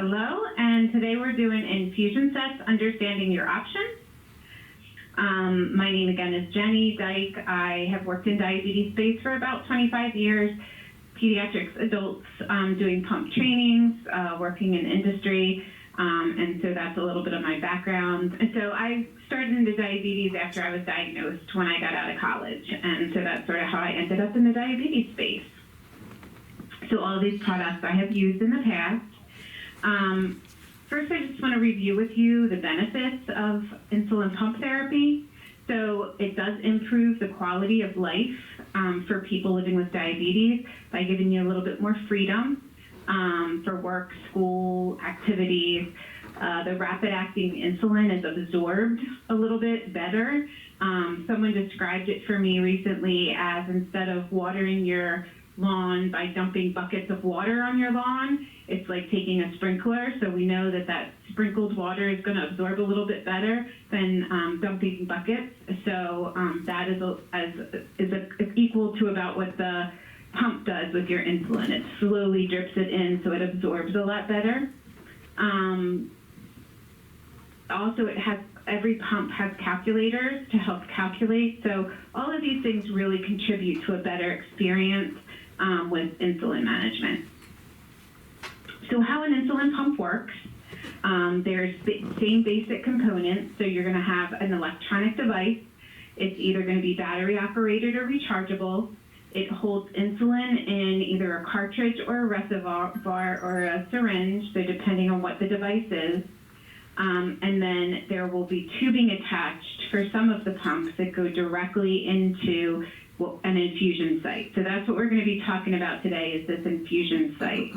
Hello, and today we're doing infusion sets, understanding your options. My name again is Jenny Dyke. I have worked in diabetes space for about 25 years, pediatrics, adults, doing pump trainings, working in industry, and so that's a little bit of my background. And so I started into diabetes after I was diagnosed when I got out of college, and so that's sort of how I ended up in the diabetes space. So all of these products I have used in the past. First, I just want to review with you the benefits of insulin pump therapy. So it does improve the quality of life for people living with diabetes by giving you a little bit more freedom for work, school, activities. The rapid-acting insulin is absorbed a little bit better. Someone described it for me recently as instead of watering your lawn by dumping buckets of water on your lawn, it's like taking a sprinkler. So we know that that sprinkled water is going to absorb a little bit better than dumping buckets. So that is equal to about what the pump does with your insulin. It slowly drips it in, so it absorbs a lot better. Also, every pump has calculators to help calculate. So all of these things really contribute to a better experience with insulin management. So how an insulin pump works, there's the same basic components. So you're going to have an electronic device. It's either going to be battery operated or rechargeable. It holds insulin in either a cartridge or a reservoir or a syringe, so depending on what the device is. And then there will be tubing attached for some of the pumps that go directly into an infusion site. So that's what we're going to be talking about today, is this infusion site.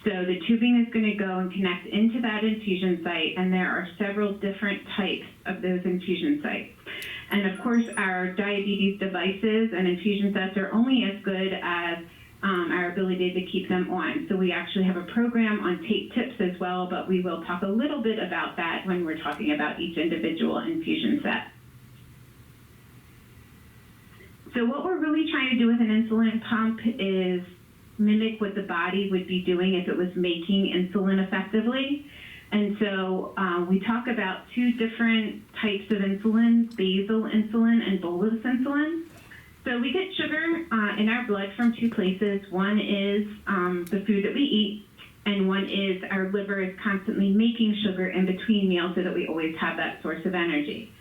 So the tubing is going to go and connect into that infusion site, and there are several different types of those infusion sites. And of course, our diabetes devices and infusion sets are only as good as our ability to keep them on. So we actually have a program on tape tips as well, but we will talk a little bit about that when we're talking about each individual infusion set. So what we're really trying to do with an insulin pump is mimic what the body would be doing if it was making insulin effectively. And so we talk about two different types of insulin, basal insulin and bolus insulin. So we get sugar in our blood from two places. One is the food that we eat, and one is our liver is constantly making sugar in between meals so that we always have that source of energy.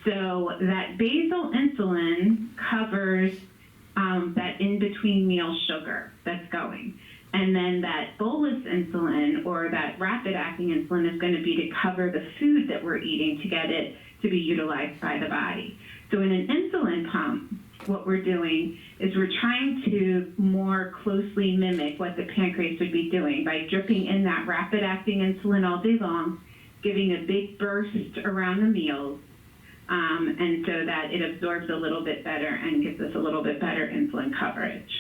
So that basal insulin covers that in-between meal sugar that's going. And then that bolus insulin, or that rapid-acting insulin, is going to be to cover the food that we're eating to get it to be utilized by the body. So in an insulin pump, what we're doing is we're trying to more closely mimic what the pancreas would be doing by dripping in that rapid-acting insulin all day long, giving a big burst around the meals, and so that it absorbs a little bit better and gives us a little bit better insulin coverage.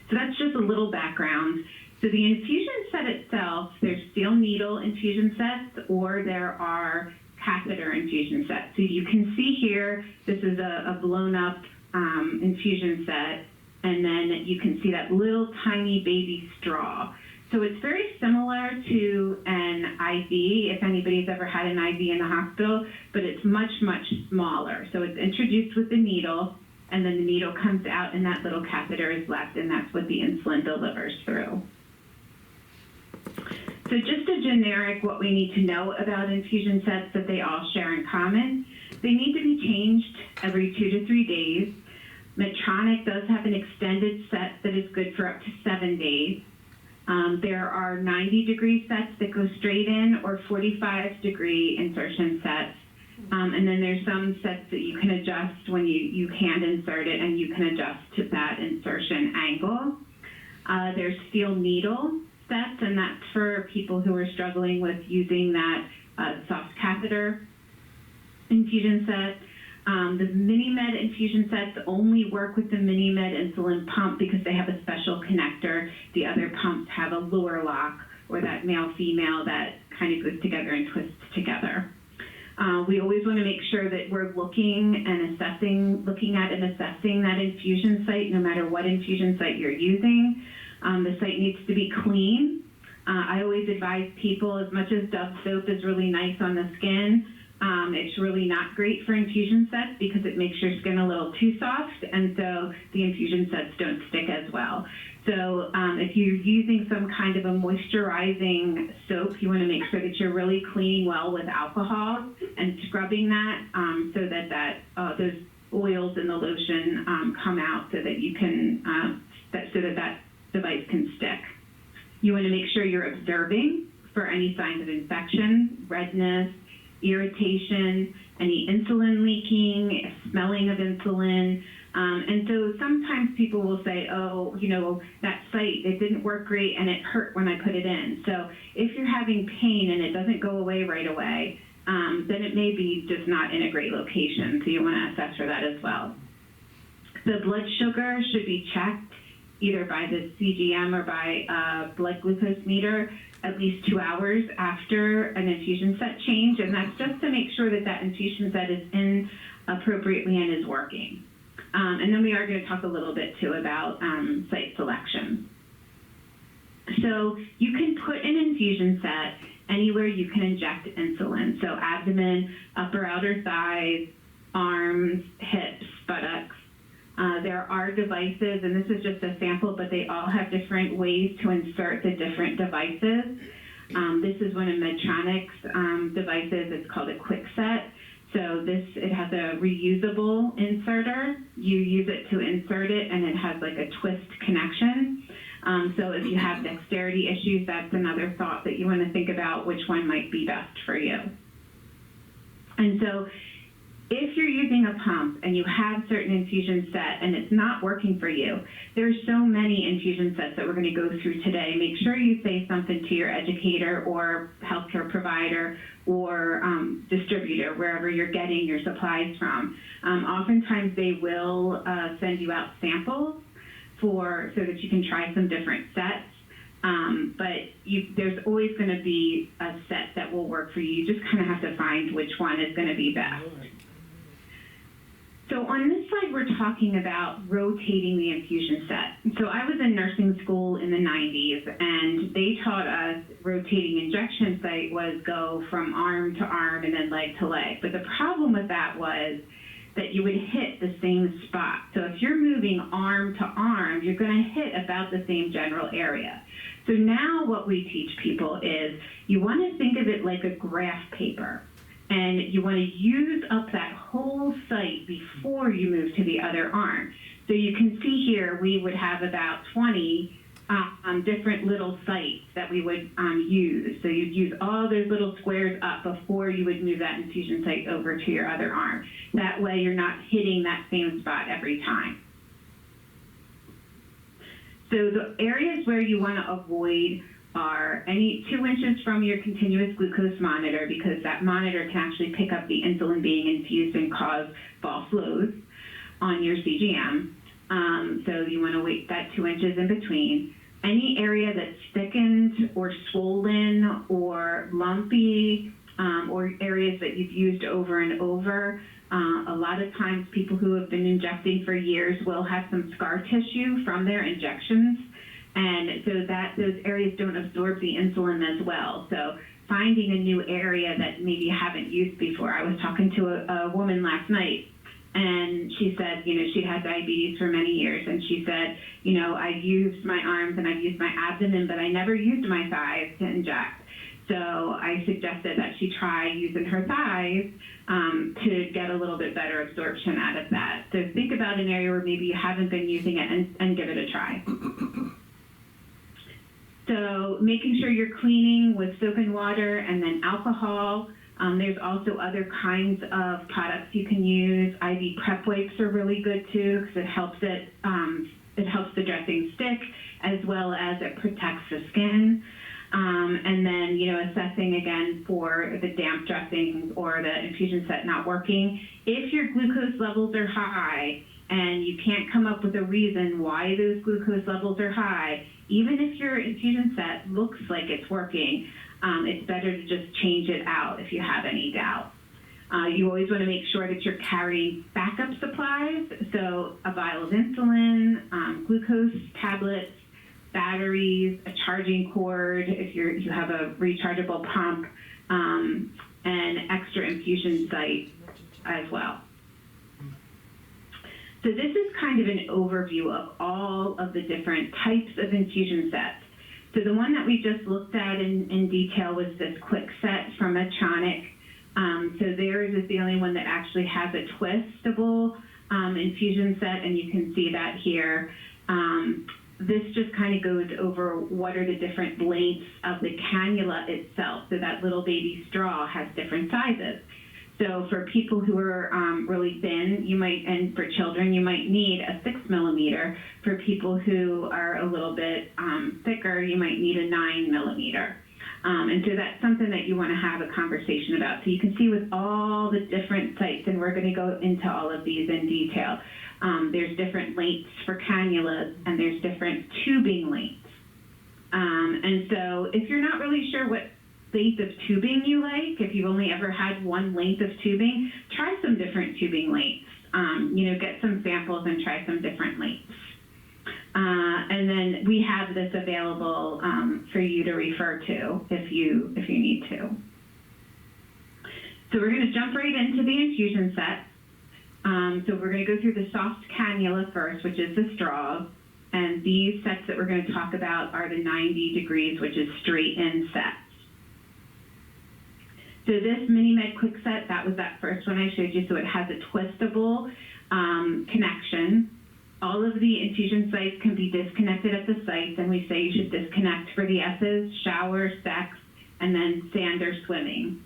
So that's just a little background. So the infusion set itself, there's steel needle infusion sets, or there are catheter infusion sets. So you can see here, this is a blown up infusion set, and then you can see that little tiny baby straw. So it's very similar to an IV, if anybody's ever had an IV in the hospital, but it's much, much smaller. So it's introduced with the needle, and then the needle comes out and that little catheter is left, and that's what the insulin delivers through. So just a generic what we need to know about infusion sets that they all share in common. They need to be changed every 2 to 3 days. Medtronic does have an extended set that is good for up to 7 days. There are 90-degree sets that go straight in, or 45-degree insertion sets. And then there's some sets that you can adjust when you hand insert it, and you can adjust to that insertion angle. There's steel needle sets, and that's for people who are struggling with using that soft catheter infusion set. The mini-med infusion sets only work with the mini-med insulin pump because they have a special connector. The other pumps have a lure lock, or that male-female that kind of goes together and twists together. We always want to make sure that we're looking at and assessing that infusion site, no matter what infusion site you're using. The site needs to be clean. I always advise people, as much as Dove soap is really nice on the skin, it's really not great for infusion sets because it makes your skin a little too soft, and so the infusion sets don't stick as well. So if you're using some kind of a moisturizing soap, you want to make sure that you're really cleaning well with alcohol and scrubbing that so that those oils in the lotion come out so that you can that device can stick. You want to make sure you're observing for any signs of infection, redness, irritation, any insulin leaking, smelling of insulin. And so sometimes people will say, oh, that site, it didn't work great and it hurt when I put it in. So if you're having pain and it doesn't go away right away, then it may be just not in a great location. So you want to assess for that as well. The blood sugar should be checked either by the CGM or by a blood glucose meter at least 2 hours after an infusion set change, and that's just to make sure that that infusion set is in appropriately and is working. And then we are going to talk a little bit too about site selection. So you can put an infusion set anywhere you can inject insulin. So abdomen, upper outer thighs, arms, hips, buttocks. There are devices, and this is just a sample, but they all have different ways to insert the different devices. This is one of Medtronic's devices. It's called a quick set. So it has a reusable inserter. You use it to insert it, and it has like a twist connection. So if you have dexterity issues, that's another thought that you want to think about which one might be best for you. And so if you're using a pump and you have certain infusion set and it's not working for you, there's so many infusion sets that we're going to go through today. Make sure you say something to your educator or healthcare provider or distributor, wherever you're getting your supplies from. Oftentimes they will send you out samples so that you can try some different sets. But there's always going to be a set that will work for you. You just kind of have to find which one is going to be best. So on this slide, we're talking about rotating the infusion set. So I was in nursing school in the 90s, and they taught us rotating injection site was go from arm to arm and then leg to leg. But the problem with that was that you would hit the same spot. So if you're moving arm to arm, you're going to hit about the same general area. So now what we teach people is you want to think of it like a graph paper. And you want to use up that whole site before you move to the other arm. So you can see here we would have about 20 different little sites that we would use. So you'd use all those little squares up before you would move that infusion site over to your other arm. That way you're not hitting that same spot every time. So the areas where you want to avoid are any 2 inches from your continuous glucose monitor, because that monitor can actually pick up the insulin being infused and cause false lows on your CGM. So you want to wait that 2 inches in between. Any area that's thickened or swollen or lumpy, or areas that you've used over and over. A lot of times people who have been injecting for years will have some scar tissue from their injections. And so that those areas don't absorb the insulin as well. So finding a new area that maybe you haven't used before. I was talking to a woman last night, and she said, she had diabetes for many years, and she said, I've used my arms and I've used my abdomen, but I never used my thighs to inject. So I suggested that she try using her thighs to get a little bit better absorption out of that. So think about an area where maybe you haven't been using it and give it a try. So making sure you're cleaning with soap and water and then alcohol. There's also other kinds of products you can use. IV prep wipes are really good too, because it helps the dressing stick, as well as it protects the skin. And then, assessing again for the damp dressings or the infusion set not working. If your glucose levels are high and you can't come up with a reason why those glucose levels are high, even if your infusion set looks like it's working, it's better to just change it out if you have any doubt. You always want to make sure that you're carrying backup supplies, so a vial of insulin, glucose tablets, batteries, a charging cord if you have a rechargeable pump, and extra infusion site as well. So this is kind of an overview of all of the different types of infusion sets. So the one that we just looked at in detail was this quick set from Medtronic. So theirs is the only one that actually has a twistable infusion set, and you can see that here. This just kind of goes over what are the different lengths of the cannula itself. So that little baby straw has different sizes. So for people who are really thin, and for children, you might need a 6 millimeter. For people who are a little bit thicker, you might need a 9 millimeter. And so that's something that you want to have a conversation about. So you can see with all the different sites, and we're going to go into all of these in detail. There's different lengths for cannulas, and there's different tubing lengths. And so if you're not really sure what length of tubing you like, if you've only ever had one length of tubing, try some different tubing lengths. Get some samples and try some different lengths. And then we have this available for you to refer to if you need to. So we're going to jump right into the infusion set. So we're going to go through the soft cannula first, which is the straws. And these sets that we're going to talk about are the 90 degrees, which is straight in sets. So this MiniMed Quick Set, that was that first one I showed you. So it has a twistable connection. All of the infusion sites can be disconnected at the sites, and we say you should disconnect for the S's, shower, sex, and then sand or swimming.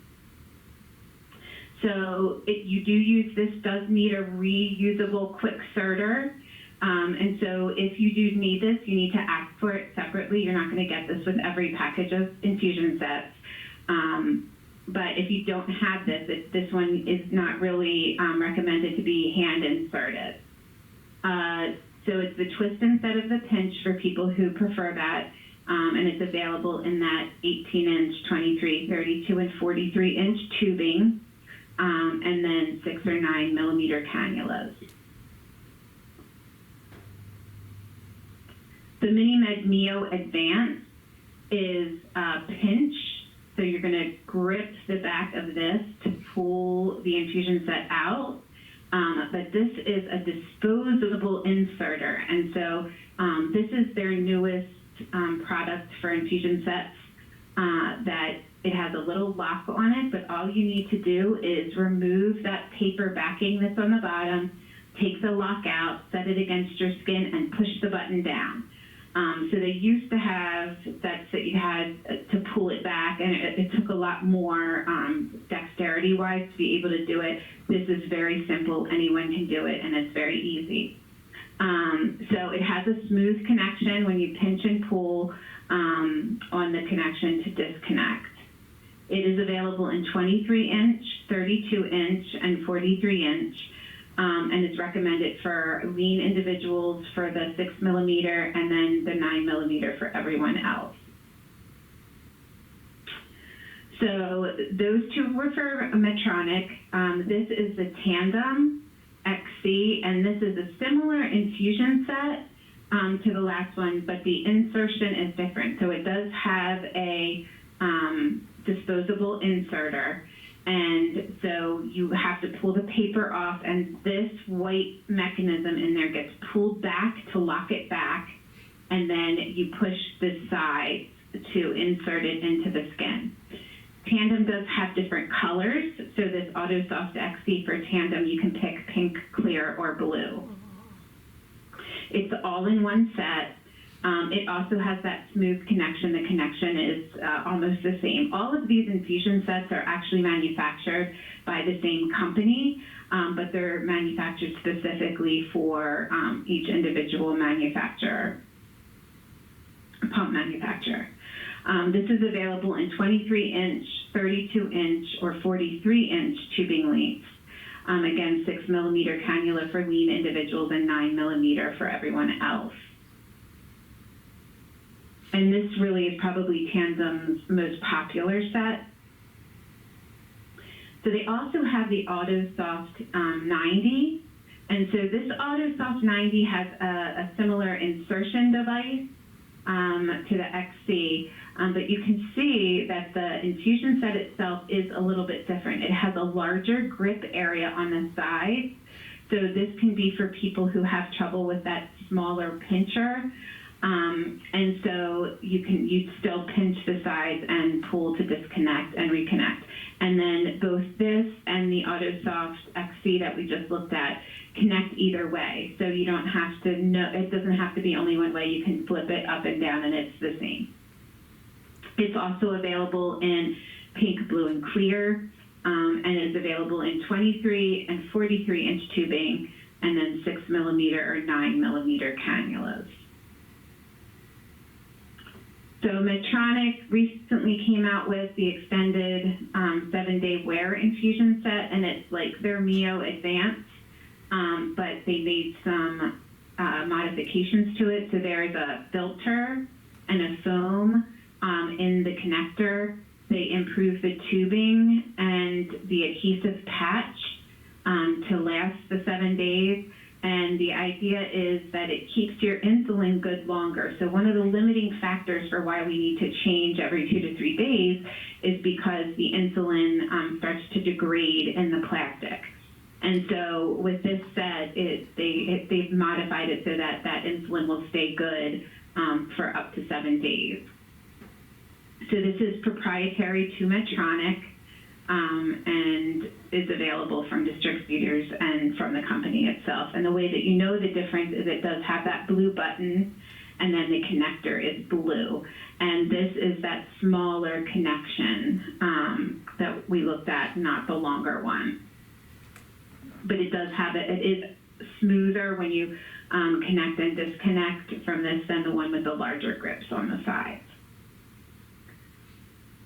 So you do use, this does need a reusable quick serter. And so if you do need this, you need to ask for it separately. You're not going to get this with every package of infusion sets. But if you don't have this, this one is not really recommended to be hand inserted. So it's the twist instead of the pinch for people who prefer that. And it's available in that 18-inch, 23, 32, and 43-inch tubing, and then 6 or 9 millimeter cannulas. The MiniMed Neo Advance is a pinch. So you're going to grip the back of this to pull the infusion set out. But this is a disposable inserter. And so this is their newest product for infusion sets, that it has a little lock on it, but all you need to do is remove that paper backing that's on the bottom, take the lock out, set it against your skin, and push the button down. So they used to have sets that you had to pull it back, and it took a lot more dexterity-wise to be able to do it. This is very simple. Anyone can do it, and it's very easy. So it has a smooth connection when you pinch and pull on the connection to disconnect. It is available in 23-inch, 32-inch, and 43-inch. And it's recommended for lean individuals for the 6 millimeter and then the 9 millimeter for everyone else. So those two were for Medtronic. This is the Tandem XC, and this is a similar infusion set to the last one, but the insertion is different. So it does have a disposable inserter. And so you have to pull the paper off, and this white mechanism in there gets pulled back to lock it back, and then you push the side to insert it into the skin. Tandem does have different colors, so this AutoSoft XC for Tandem, you can pick pink, clear, or blue. It's all in one set. It also has that smooth connection. The connection is almost the same. All of these infusion sets are actually manufactured by the same company, but they're manufactured specifically for each individual manufacturer, pump manufacturer. This is available in 23-inch, 32-inch, or 43-inch tubing lengths. Again, 6 millimeter cannula for lean individuals and 9 millimeter for everyone else. And this really is probably Tandem's most popular set. So they also have the AutoSoft 90. And so this AutoSoft 90 has a similar insertion device. to the XC. But you can see that the infusion set itself is a little bit different. It has a larger grip area on the side. So this can be for people who have trouble with that smaller pincher. And so you'd still pinch the sides and pull to disconnect and reconnect. And then both this and the AutoSoft XC that we just looked at connect either way. So you don't have to know, it doesn't have to be only one way. You can flip it up and down and it's the same. It's also available in pink, blue, and clear, and is available in 23 and 43-inch tubing, and then 6 millimeter or 9 millimeter cannulas. So Medtronic recently came out with the extended 7-day wear infusion set, and it's like their Mio Advance, but they made some modifications to it. So there's a filter and a foam in the connector. They improved the tubing and the adhesive patch to last the 7 days. And the idea is that it keeps your insulin good longer. So one of the limiting factors for why we need to change every 2 to 3 days is because the insulin starts to degrade in the plastic. And so with this set, they've modified it so that that insulin will stay good for up to 7 days. So this is proprietary to Medtronic and is available from distributors and from the company itself. And the way that you know the difference is it does have that blue button, and then the connector is blue. And this is that smaller connection that we looked at, not the longer one. But it does have it is smoother when you connect and disconnect from this than the one with the larger grips on the sides.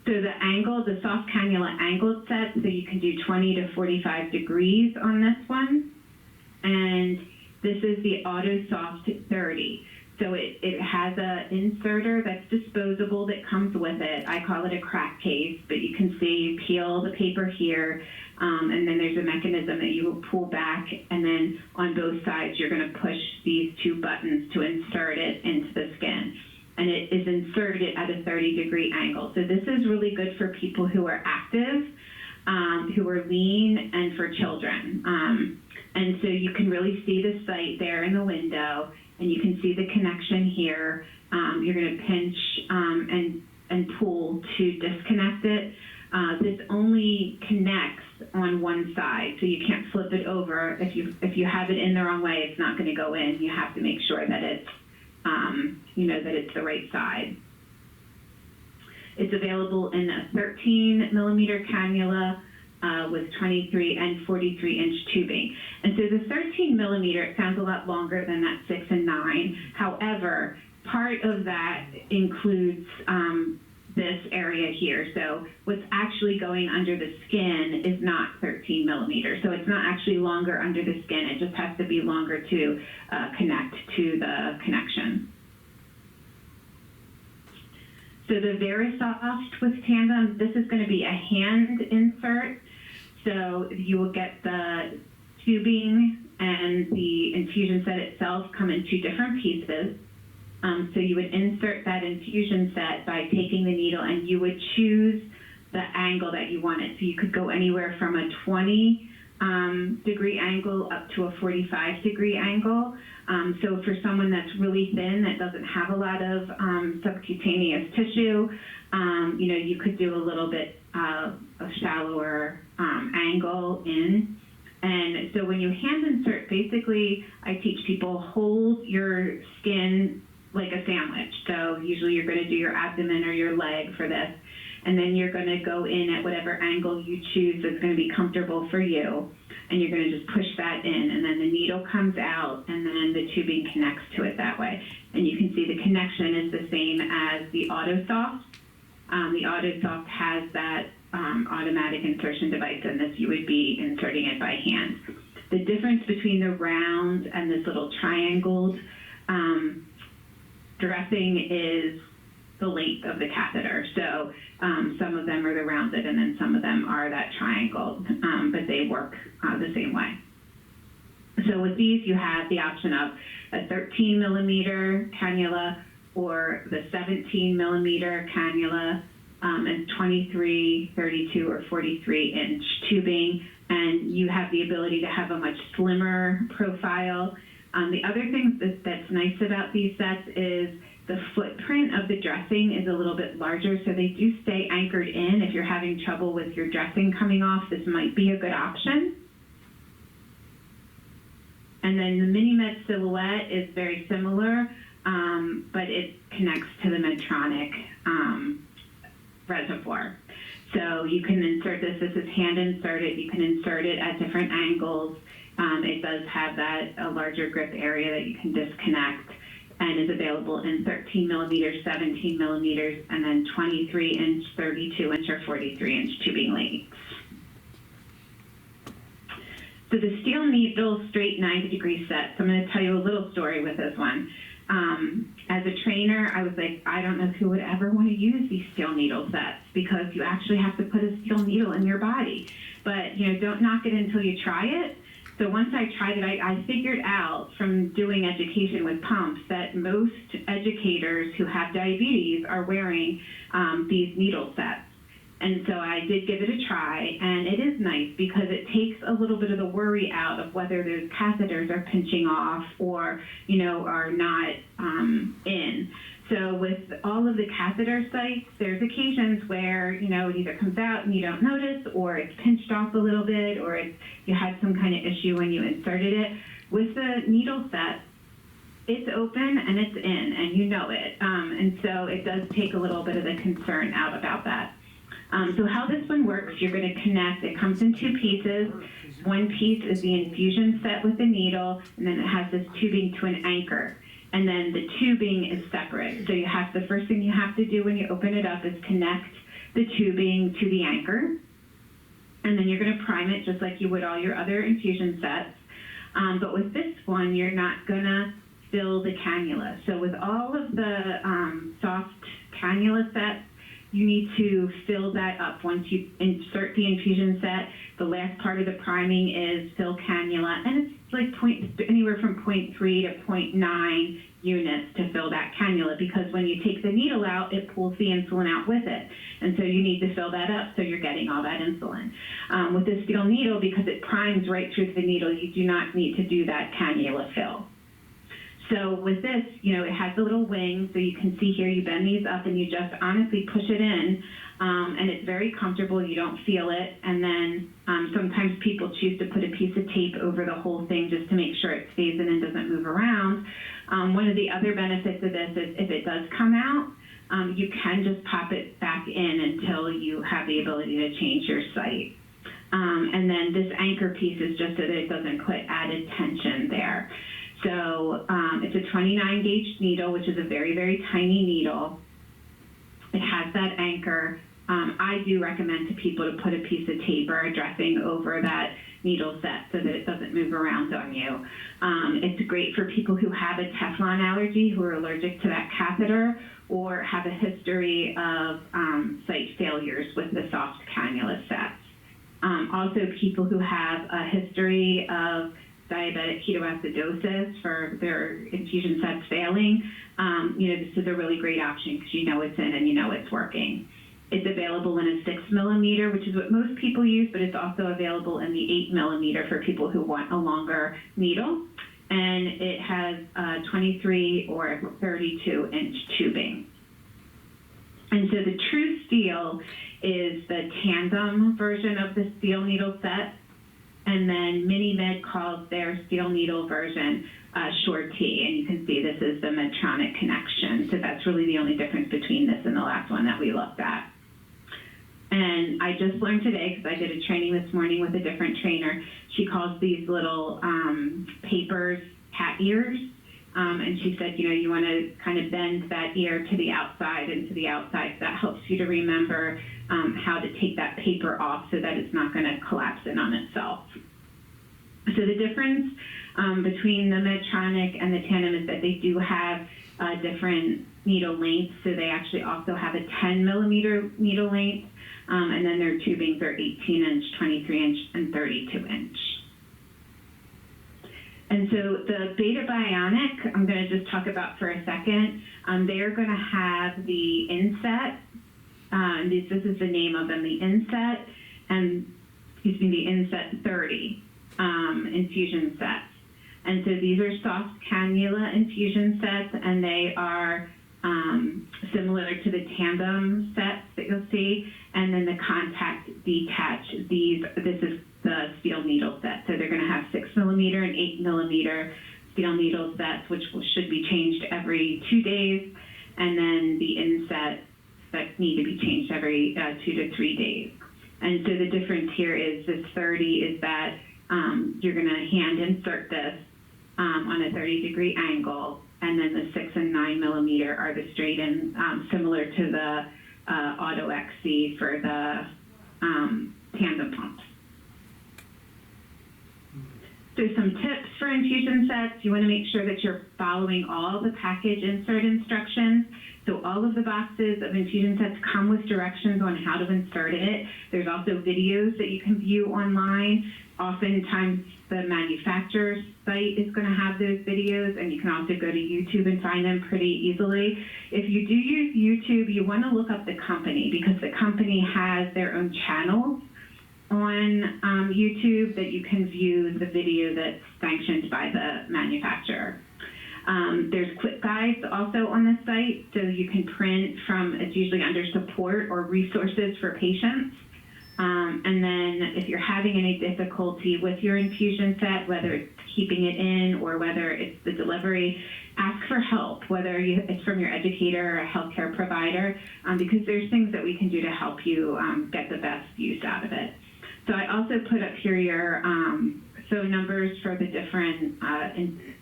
So the soft cannula angled set, so you can do 20 to 45 degrees on this one. And this is the AutoSoft 30. So it has a inserter that's disposable that comes with it. I call it a crack case, but you can see you peel the paper here, and then there's a mechanism that you will pull back, and then on both sides you're going to push these two buttons to insert it into the skin. And it is inserted at a 30-degree angle. So this is really good for people who are active, who are lean, and for children. And so you can really see the site there in the window, and you can see the connection here. You're going to pinch and pull to disconnect it. This only connects on one side, so you can't flip it over. If you have it in the wrong way, it's not going to go in. You have to make sure that it's that it's the right side. It's available in a 13 millimeter cannula with 23 and 43-inch tubing. And so the 13 millimeter, it sounds a lot longer than that 6 and 9. However, part of that includes this area here. So what's actually going under the skin is not 13 millimeters. So it's not actually longer under the skin. It just has to be longer to connect to the connection. So the Verisoft with Tandem, this is going to be a hand insert. So you will get the tubing and the infusion set itself come in 2 different pieces. So you would insert that infusion set by taking the needle, and you would choose the angle that you wanted. So you could go anywhere from a 20-degree angle up to a 45-degree angle. So for someone that's really thin, that doesn't have a lot of subcutaneous tissue, you could do a little bit of a shallower angle in. And so when you hand insert, basically I teach people hold your skin like a sandwich. So usually you're going to do your abdomen or your leg for this. And then you're going to go in at whatever angle you choose that's going to be comfortable for you. And you're going to just push that in. And then the needle comes out, and then the tubing connects to it that way. And you can see the connection is the same as the AutoSoft. The AutoSoft has that automatic insertion device, and this you would be inserting it by hand. The difference between the round and this little triangled dressing is the length of the catheter. So some of them are the rounded, and then some of them are that triangle, but they work the same way. So with these, you have the option of a 13 millimeter cannula or the 17 millimeter cannula, and 23, 32, or 43 inch tubing, and you have the ability to have a much slimmer profile. The other thing that's nice about these sets is the footprint of the dressing is a little bit larger, so they do stay anchored in. If you're having trouble with your dressing coming off, this might be a good option. And then the MiniMed Silhouette is very similar, but it connects to the Medtronic reservoir. So you can insert this. This is hand inserted. You can insert it at different angles. It does have a larger grip area that you can disconnect, and is available in 13 millimeters, 17 millimeters, and then 23 inch, 32 inch, or 43 inch tubing lengths. So the steel needle straight 90-degree set. So I'm going to tell you a little story with this one. As a trainer, I was like, I don't know who would ever want to use these steel needle sets, because you actually have to put a steel needle in your body. But, don't knock it until you try it. So once I tried it, I figured out from doing education with pumps that most educators who have diabetes are wearing these needle sets. And so I did give it a try, and it is nice because it takes a little bit of the worry out of whether those catheters are pinching off or, are not in. So with all of the catheter sites, there's occasions where, it either comes out and you don't notice, or it's pinched off a little bit, or you had some kind of issue when you inserted it. With the needle set, it's open and it's in, and you know it. And so it does take a little bit of the concern out about that. So how this one works, you're going to connect. It comes in two pieces. One piece is the infusion set with the needle, and then it has this tubing to an anchor. And then the tubing is separate. So the first thing you have to do when you open it up is connect the tubing to the anchor. And then you're going to prime it just like you would all your other infusion sets. But with this one, you're not going to fill the cannula. So with all of the soft cannula sets, you need to fill that up. Once you insert the infusion set, the last part of the priming is fill cannula, and it's like anywhere from 0.3 to 0.9 units to fill that cannula, because when you take the needle out, it pulls the insulin out with it. And so you need to fill that up so you're getting all that insulin. With the steel needle, because it primes right through the needle, you do not need to do that cannula fill. So with this, it has a little wing, so you can see here, you bend these up and you just honestly push it in, and it's very comfortable. You don't feel it. And then sometimes people choose to put a piece of tape over the whole thing just to make sure it stays in and doesn't move around. One of the other benefits of this is if it does come out, you can just pop it back in until you have the ability to change your site. And then this anchor piece is just so that it doesn't put added tension there. So it's a 29 gauge needle, which is a very, very tiny needle. It has that anchor. I do recommend to people to put a piece of tape or a dressing over that needle set so that it doesn't move around on you. It's great for people who have a Teflon allergy, who are allergic to that catheter, or have a history of site failures with the soft cannula sets. Also, people who have a history of diabetic ketoacidosis for their infusion sets failing, this is a really great option because you know it's in and you know it's working. It's available in a 6 millimeter, which is what most people use, but it's also available in the 8 millimeter for people who want a longer needle. And it has 23 or 32 inch tubing. And so the True Steel is the tandem version of the steel needle set. And then MiniMed calls their steel needle version Short T, and you can see this is the Medtronic connection. So that's really the only difference between this and the last one that we looked at. And I just learned today, because I did a training this morning with a different trainer, she calls these little papers cat ears. And she said, you want to kind of bend that ear to the outside and to the outside. So that helps you to remember how to take that paper off so that it's not going to collapse in on itself. So the difference between the Medtronic and the Tandem is that they do have different needle lengths. So they actually also have a 10 millimeter needle length, and then their tubings are 18 inch, 23 inch, and 32 inch. And so the Beta Bionic, I'm going to just talk about for a second. They're going to have the inset. This is the name of them, the inset, and the inset 30 infusion sets. And so these are soft cannula infusion sets, and they are similar to the tandem sets that you'll see. And then the contact detach. This is the steel needle set. So they're going to have 6 millimeter and 8 millimeter steel needle sets, which should be changed every 2 days. And then the inset that need to be changed every 2 to 3 days. And so the difference here is this 30 is that you're going to hand insert this on a 30-degree angle, and then the 6 and 9 millimeter are the straight and similar to the Auto XC for the tandem pumps. So some tips for infusion sets. You want to make sure that you're following all the package insert instructions. So all of the boxes of infusion sets come with directions on how to insert it. There's also videos that you can view online. Oftentimes the manufacturer's site is going to have those videos, and you can also go to YouTube and find them pretty easily. If you do use YouTube, you want to look up the company, because the company has their own channels on YouTube that you can view the video that's sanctioned by the manufacturer. There's quick guides also on the site, so you can print from, it's usually under support or resources for patients. And then if you're having any difficulty with your infusion set, whether it's keeping it in or whether it's the delivery, ask for help, whether it's from your educator or a healthcare provider, because there's things that we can do to help you get the best use out of it. So I also put up here your phone numbers for the different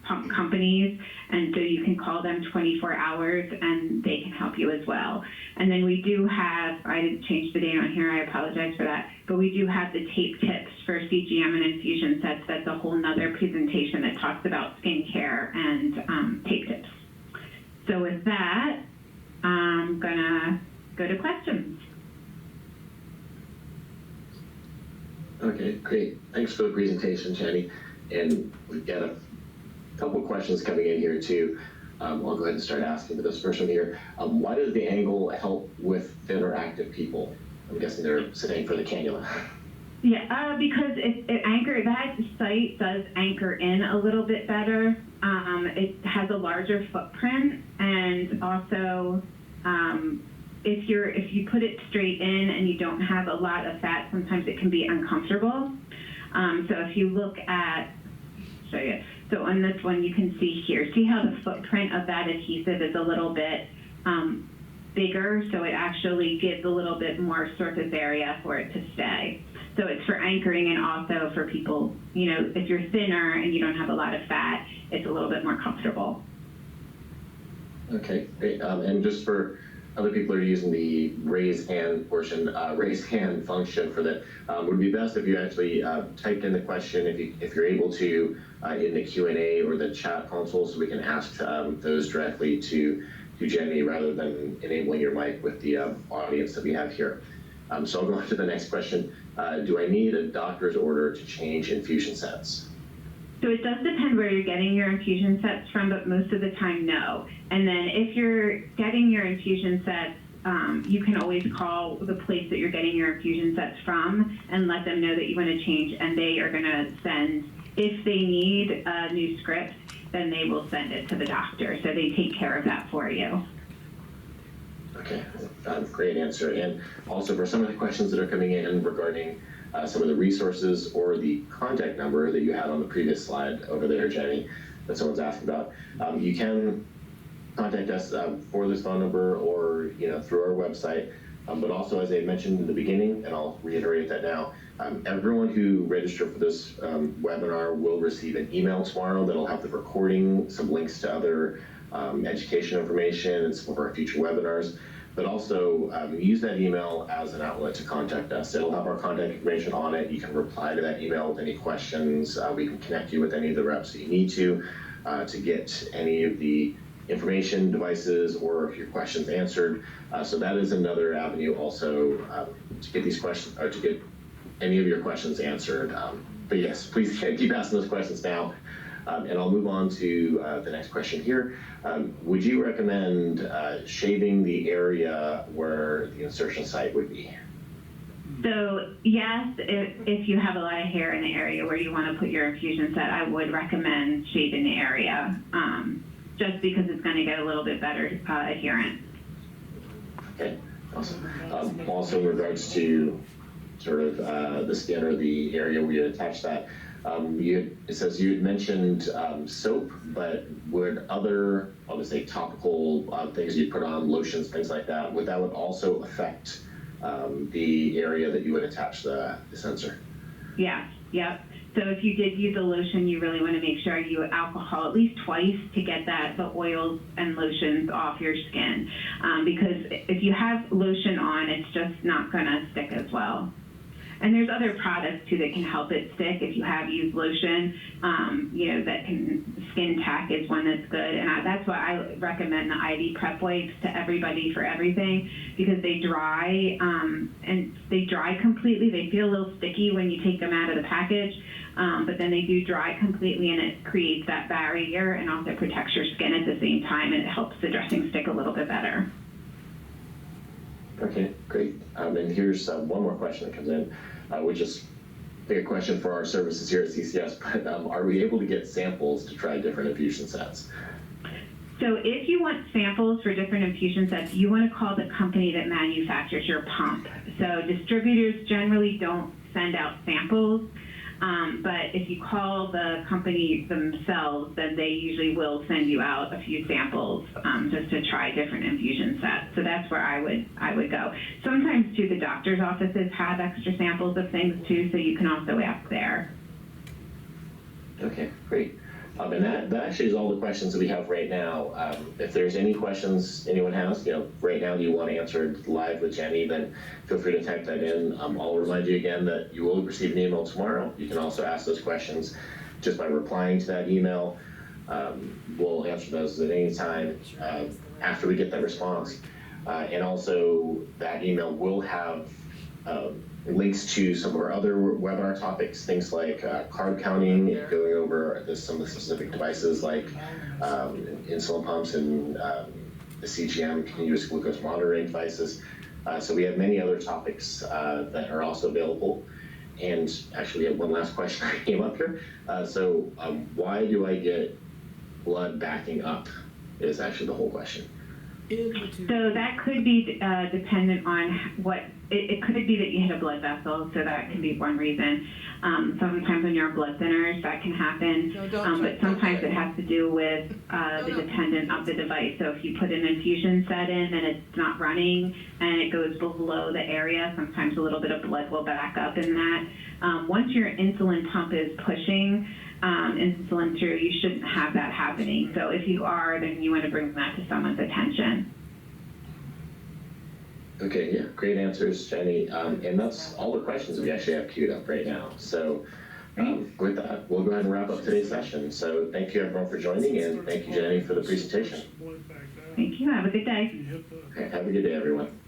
pump companies, and so you can call them 24 hours and they can help you as well. And then we do have, I didn't change the date on here, I apologize for that, but we do have the tape tips for CGM and infusion sets. That's a whole nother presentation that talks about skincare and tape tips. So with that, I'm gonna go to questions. Okay, great. Thanks for the presentation, Jenny. And we've got a couple of questions coming in here too. I'll go ahead and start asking for this first one here. Why does the angle help with thinner active people? I'm guessing they're sitting for the cannula. Yeah, because that site does anchor in a little bit better. It has a larger footprint, and also if you put it straight in and you don't have a lot of fat, sometimes it can be uncomfortable. So if you look at, show you. So on this one, you can see here, see how the footprint of that adhesive is a little bit bigger, so it actually gives a little bit more surface area for it to stay. So it's for anchoring, and also for people, if you're thinner and you don't have a lot of fat, it's a little bit more comfortable. Okay, great. And just for other people who are using the raise hand portion, raise hand function for that, would be best if you actually typed in the question, if you're able to, in the Q&A or the chat console, so we can ask those directly to Jenny rather than enabling your mic with the audience that we have here. So I'll go on to the next question. Do I need a doctor's order to change infusion sets? So it does depend where you're getting your infusion sets from, but most of the time, no. And then if you're getting your infusion sets, you can always call the place that you're getting your infusion sets from and let them know that you want to change, and they are going to send, if they need a new script, then they will send it to the doctor. So they take care of that for you. Okay, great answer. And also for some of the questions that are coming in regarding some of the resources or the contact number that you had on the previous slide over there, Jenny, that someone's asking about, you can contact us for this phone number or through our website. But also, as I mentioned in the beginning, and I'll reiterate that now, everyone who registered for this webinar will receive an email tomorrow that'll have the recording, some links to other education information, and some of our future webinars. But also use that email as an outlet to contact us. It'll have our contact information on it. You can reply to that email with any questions. We can connect you with any of the reps that you need to get any of the information, devices, or if your questions answered. So that is another avenue also to get these questions, or to get any of your questions answered. But yes, please keep asking those questions now. And I'll move on to the next question here. Would you recommend shaving the area where the insertion site would be? So yes, if you have a lot of hair in the area where you want to put your infusion set, I would recommend shaving the area, just because it's going to get a little bit better adherence. Okay, awesome. Also in regards to sort of the skin or the area where you attach that, it says you had mentioned soap, but would other, I'll just say topical things you put on, lotions, things like that, would also affect the area that you would attach the sensor? Yeah, yep. So if you did use a lotion, you really want to make sure you alcohol at least twice to get the oils and lotions off your skin. Because if you have lotion on, it's just not going to stick as well. And there's other products too that can help it stick. If you have used lotion, that can, skin tack is one that's good. And that's why I recommend the IV prep wipes to everybody for everything, because they dry, and they dry completely. They feel a little sticky when you take them out of the package, but then they do dry completely, and it creates that barrier and also protects your skin at the same time, and it helps the dressing stick a little bit better. Okay, great. And here's one more question that comes in, which is a question for our services here at CCS, but are we able to get samples to try different infusion sets? So if you want samples for different infusion sets, you want to call the company that manufactures your pump. So distributors generally don't send out samples, but if you call the company themselves, then they usually will send you out a few samples just to try different infusion sets. So that's where I would go. Sometimes too, the doctor's offices have extra samples of things too, so you can also ask there. Okay, great. And that actually is all the questions that we have right now. If there's any questions anyone has, right now you want answered live with Jenny, then feel free to type that in. I'll remind you again that you will receive an email tomorrow. You can also ask those questions just by replying to that email. We'll answer those at any time after we get that response. And also that email will have links to some of our other webinar topics, things like carb counting, going over some of the specific devices like insulin pumps and the CGM, continuous glucose monitoring devices. So we have many other topics that are also available. And actually, we have one last question that came up here. So why do I get blood backing up is actually the whole question. So that could be dependent on what, it could be that you hit a blood vessel, so that can be one reason. Sometimes when you're on blood thinners, that can happen, but sometimes it has to do with the dependent of the device. So if you put an infusion set in and it's not running and it goes below the area, sometimes a little bit of blood will back up in that. Once your insulin pump is pushing insulin through, you shouldn't have that happening. So if you are, then you want to bring that to someone's attention. Okay, yeah, great answers, Jenny. And that's all the questions we actually have queued up right now. So with that, we'll go ahead and wrap up today's session. So thank you everyone for joining, and thank you, Jenny, for the presentation. Thank you. Have a good day. Okay, have a good day, everyone.